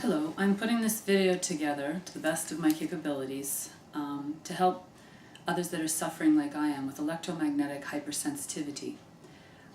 Hello, I'm putting this video together to the best of my capabilities to help others that are suffering like I am with electromagnetic hypersensitivity.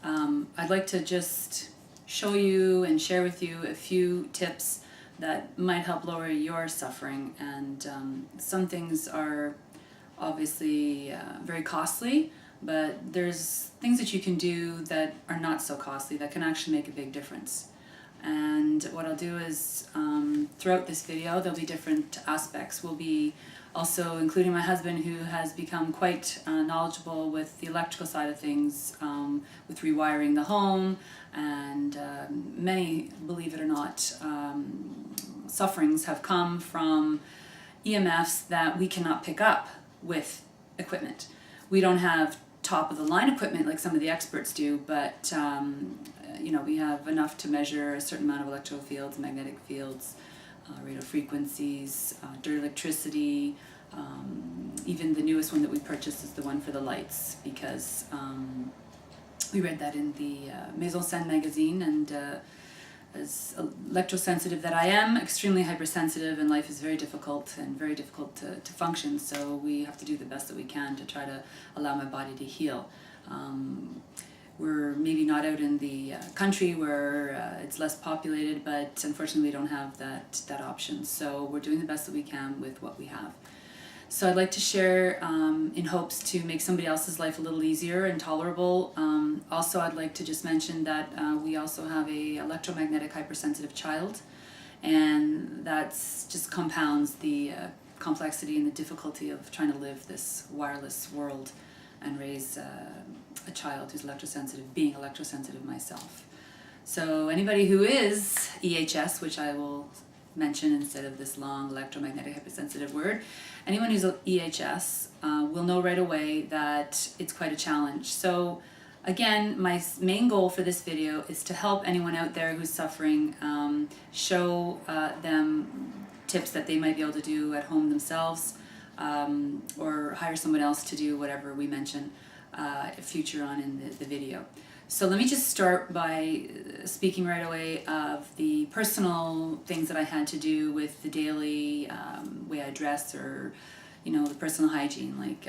I'd like to just show you and share with you a few tips that might help lower your suffering, and some things are obviously very costly, but there's things that you can do that are not so costly that can actually make a big difference. And what I'll do is throughout this video there'll be different aspects. We'll be also including my husband, who has become quite knowledgeable with the electrical side of things, with rewiring the home, and many, believe it or not, sufferings have come from EMFs that we cannot pick up with equipment. We don't have top of the line equipment like some of the experts do, but you know, we have enough to measure a certain amount of electrical fields, magnetic fields, radio frequencies, direct electricity. Even the newest one that we purchased is the one for the lights, because we read that in the Maison Sen magazine, and as electrosensitive that I am, extremely hypersensitive, and life is very difficult to function, so we have to do the best that we can to try to allow my body to heal. We're maybe not out in the country where it's less populated, but unfortunately we don't have that option, so we're doing the best that we can with what we have. So I'd like to share in hopes to make somebody else's life a little easier and tolerable. Also, I'd like to just mention that we also have a electromagnetic hypersensitive child, and that's just compounds the complexity and the difficulty of trying to live this wireless world and raise a child who's electrosensitive, being electrosensitive myself. So anybody who is EHS, which I will mention instead of this long electromagnetic hypersensitive word, anyone who's EHS will know right away that it's quite a challenge. So again, my main goal for this video is to help anyone out there who's suffering, show them tips that they might be able to do at home themselves, or hire someone else to do whatever we mention future on in the video. So let me just start by speaking right away of the personal things that I had to do with the daily way I dress, or the personal hygiene. Like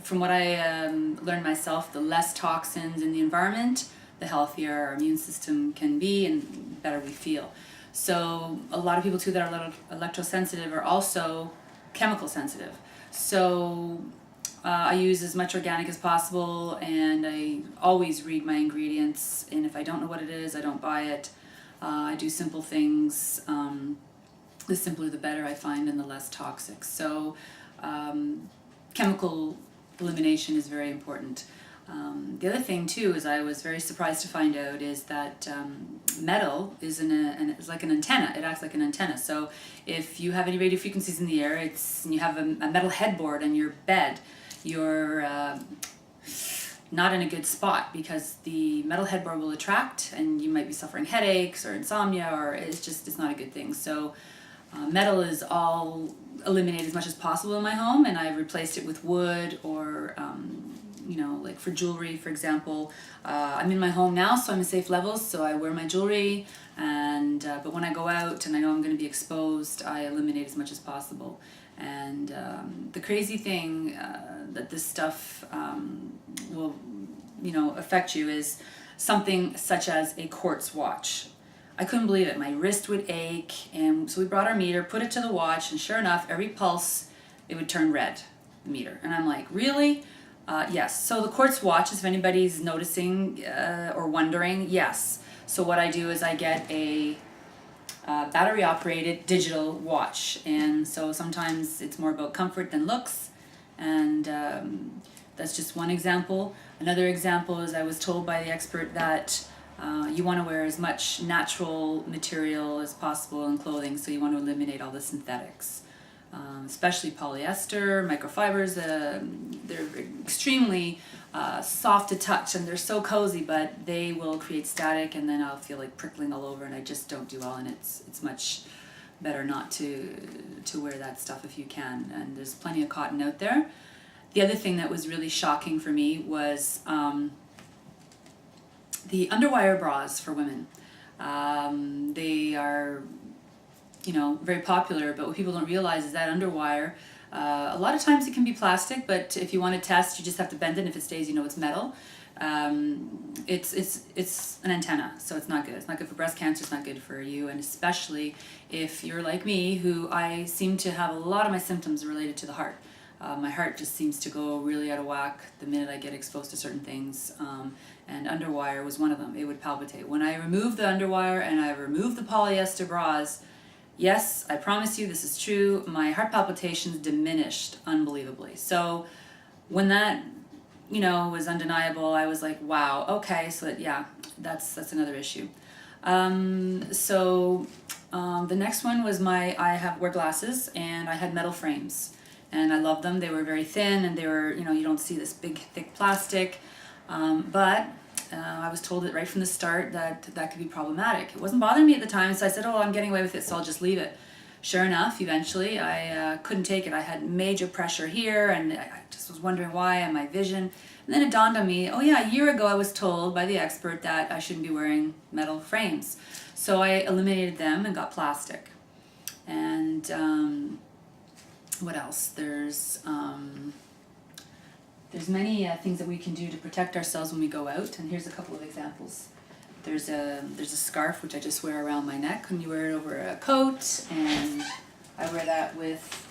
from what I learned myself, the less toxins in the environment, the healthier our immune system can be and better we feel. So a lot of people too that are electrosensitive are also chemical sensitive. So I use as much organic as possible, and I always read my ingredients, and if I don't know what it is, I don't buy it. I do simple things. The simpler the better, I find, and the less toxic. So chemical elimination is very important. The other thing too is I was very surprised to find out is that metal is it's like an antenna. It acts like an antenna. So if you have any radio frequencies in the air, and you have a metal headboard on your bed, you're not in a good spot, because the metal headboard will attract, and you might be suffering headaches or insomnia, or it's not a good thing. So metal is all eliminated as much as possible in my home, and I've replaced it with wood, or like for jewelry, for example. I'm in my home now, so I'm in safe levels, so I wear my jewelry, and but when I go out and I know I'm going to be exposed, I eliminate as much as possible. And the crazy thing that this stuff will affect you is something such as a quartz watch. I couldn't believe it. My wrist would ache, and so we brought our meter, put it to the watch, and sure enough, every pulse it would turn red, the meter. And I'm like, really? Yes. So the quartz watch, if anybody's noticing or wondering, yes. So what I do is I get a battery operated digital watch, and so sometimes it's more about comfort than looks, and that's just one example. Another example is I was told by the expert that you want to wear as much natural material as possible in clothing, so you want to eliminate all the synthetics, especially polyester, microfibers. They're extremely soft to touch, and they're so cozy, but they will create static, and then I'll feel like prickling all over, and I just don't do well, and it's much better not to wear that stuff if you can, and there's plenty of cotton out there. The other thing that was really shocking for me was the Underwire bras for women. They are very popular, but what people don't realize is that underwire, a lot of times it can be plastic, but if you want to test, you just have to bend it, and if it stays, it's metal. It's an antenna, so it's not good. It's not good for breast cancer, it's not good for you, and especially if you're like me, who I seem to have a lot of my symptoms related to the heart. My heart just seems to go really out of whack the minute I get exposed to certain things, and underwire was one of them. It would palpitate. When I removed the underwire and I removed the polyester bras, yes, I promise you this is true, my heart palpitations diminished unbelievably. So when that, was undeniable, I was like, wow, okay, so that's another issue. The next one was I wear glasses, and I had metal frames. And I loved them. They were very thin, and they were, you don't see this big, thick plastic. But I was told it right from the start that could be problematic. It wasn't bothering me at the time, so I said, I'm getting away with it, so I'll just leave it. Sure enough, eventually, I couldn't take it. I had major pressure here, and I just was wondering why, and my vision. And then it dawned on me, a year ago I was told by the expert that I shouldn't be wearing metal frames. So I eliminated them and got plastic. And what else? There's many things that we can do to protect ourselves when we go out, and here's a couple of examples. There's a scarf which I just wear around my neck, and you wear it over a coat, and I wear that with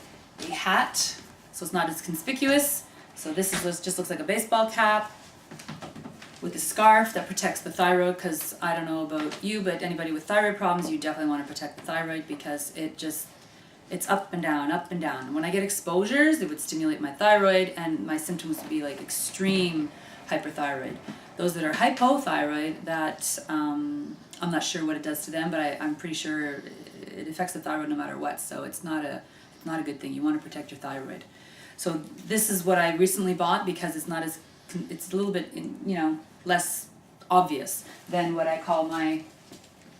a hat, so it's not as conspicuous. So this just looks like a baseball cap with a scarf that protects the thyroid, because I don't know about you, but anybody with thyroid problems, you definitely want to protect the thyroid, because it's up and down, up and down. And when I get exposures, it would stimulate my thyroid, and my symptoms would be like extreme hyperthyroid. Those that are hypothyroid, that I'm not sure what it does to them, but I'm pretty sure it affects the thyroid no matter what. So it's not a good thing. You want to protect your thyroid. So this is what I recently bought, because it's a little bit less obvious than what I call my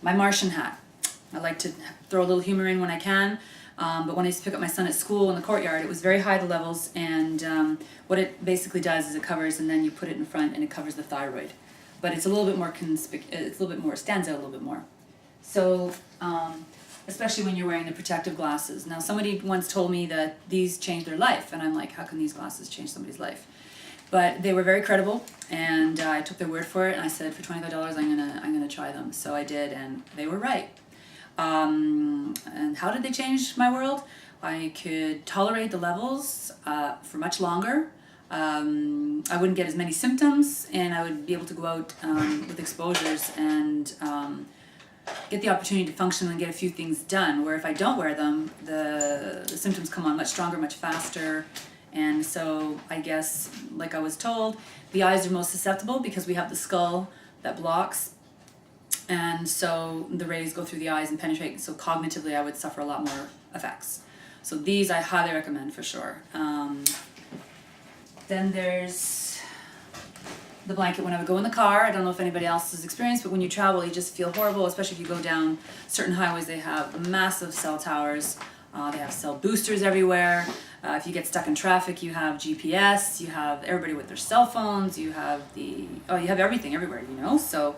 Martian hat. I like to throw a little humor in when I can. But when I used to pick up my son at school in the courtyard, it was very high, the levels, and what it basically does is it covers, and then you put it in front, and it covers the thyroid. But it's a little bit more it stands out a little bit more. So, especially when you're wearing the protective glasses. Now, somebody once told me that these changed their life, and I'm like, how can these glasses change somebody's life? But they were very credible, and I took their word for it, and I said, for $25, I'm gonna try them. So I did, and they were right. And how did they change my world? I could tolerate the levels for much longer. I wouldn't get as many symptoms, and I would be able to go out with exposures and get the opportunity to function and get a few things done, where if I don't wear them, the symptoms come on much stronger, much faster. And so I guess, like I was told, the eyes are most susceptible because we have the skull that blocks. And so the rays go through the eyes and penetrate, so cognitively I would suffer a lot more effects. So these I highly recommend for sure. Then there's the blanket when I would go in the car. I don't know if anybody else has experienced, but when you travel, you just feel horrible, especially if you go down certain highways. They have massive cell towers. They have cell boosters everywhere. If you get stuck in traffic, you have GPS, you have everybody with their cell phones, you have you have everything everywhere, So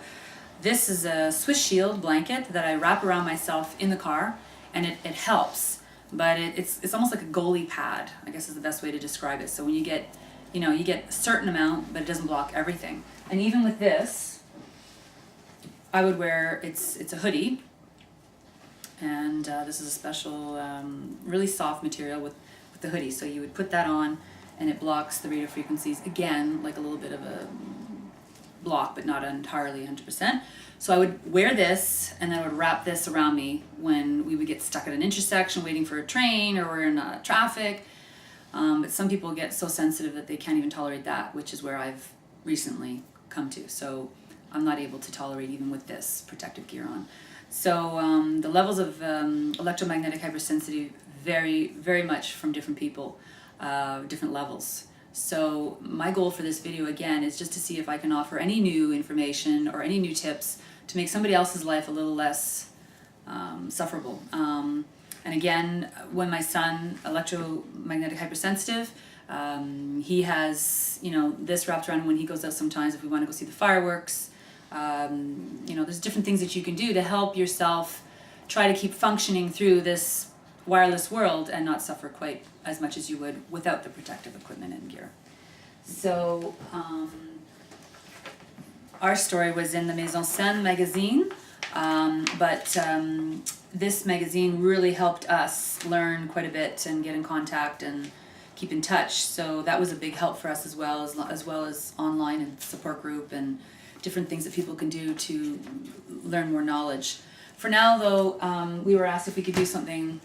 this is a Swiss Shield blanket that I wrap around myself in the car, and it helps. But it's almost like a goalie pad, I guess is the best way to describe it. So when you get, you get a certain amount, but it doesn't block everything. And even with this, I would wear, it's a hoodie, and this is a special, really soft material with the hoodie. So you would put that on, and it blocks the radio frequencies. Again, like a little bit of a block, but not entirely 100%. So I would wear this, and then I would wrap this around me when we would get stuck at an intersection waiting for a train, or we're in traffic. But some people get so sensitive that they can't even tolerate that, which is where I've recently come to. So I'm not able to tolerate even with this protective gear on. So the levels of electromagnetic hypersensitivity vary very much from different people, different levels. So my goal for this video, again, is just to see if I can offer any new information or any new tips to make somebody else's life a little less sufferable. And again, when my son, electromagnetic hypersensitive, he has, this wrapped around him when he goes out sometimes if we want to go see the fireworks. There's different things that you can do to help yourself try to keep functioning through this wireless world and not suffer quite as much as you would without the protective equipment and gear. So our story was in the Maison Saine magazine, but this magazine really helped us learn quite a bit and get in contact and keep in touch. So that was a big help for us, as well as online and support group and different things that people can do to learn more knowledge. For now, though, we were asked if we could do something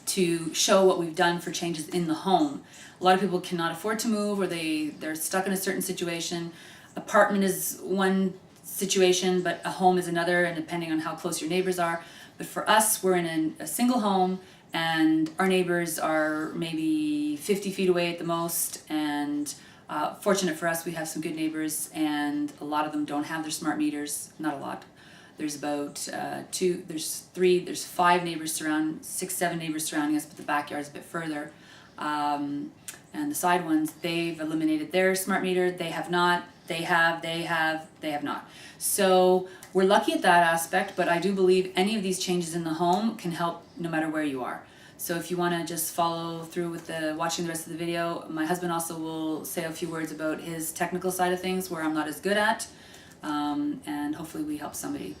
to show what we've done for changes in the home. A lot of people cannot afford to move, or they're stuck in a certain situation. Apartment is one situation, but a home is another, and depending on how close your neighbors are. But for us, we're in a single home, and our neighbors are maybe 50 feet away at the most, and fortunate for us, we have some good neighbors, and a lot of them don't have their smart meters. Not a lot. There's about there's 5 neighbors surrounding, 6, 7 neighbors surrounding us, but the backyard's a bit further. And the side ones, they've eliminated their smart meter. They have not. They have not. So we're lucky at that aspect, but I do believe any of these changes in the home can help no matter where you are. So if you want to just follow through with watching the rest of the video, my husband also will say a few words about his technical side of things where I'm not as good at, and hopefully we help somebody.